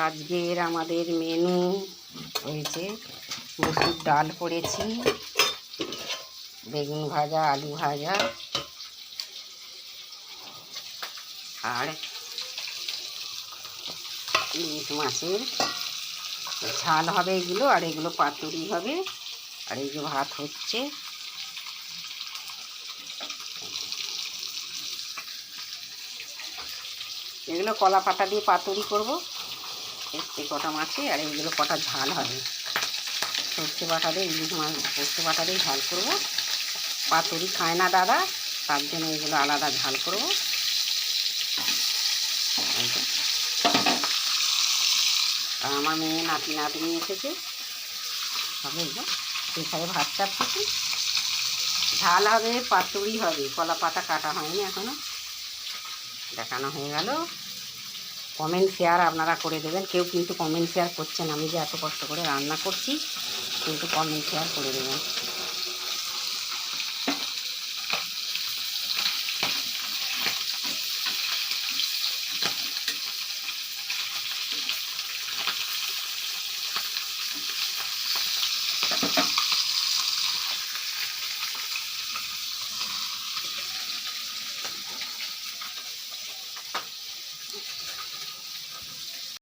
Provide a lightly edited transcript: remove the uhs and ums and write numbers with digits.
আজকের আমাদের মেনু হয়েছে মসুর ডাল করেছি, বেগুন ভাজা, আলু ভাজা, আর ইলিশ মাছের ঝাল হবে এগুলো, আর এগুলো পাতুরি হবে। আর এই যে ভাত হচ্ছে। এগুলো কলা পাতা দিয়ে পাতুরি করব, এই কটা মাছে। আর এইগুলো কটা ঝাল হবে, সর্ষে বাটা দিয়ে, ইলিশ মাছ সর্ষে বাটা দিয়ে ঝাল করব। পাতুরি খায় না দাদা, তার জন্য এগুলো আলাদা ঝাল করব। আর আমার মেয়ে নাতনি এসেছে, হবে এখানে ভাত চাপছি। ঝাল হবে, পাতুরি হবে, কলা পাতা কাটা হয়নি এখনো, দেখানো হয়ে গেল। কমেন্ট শেয়ার আপনারা করে দেবেন। কেউ কিন্তু কমেন্ট শেয়ার করছেন, আমি যে এত কষ্ট করে রান্না করছি, কিন্তু কমেন্ট শেয়ার করে দেবেন।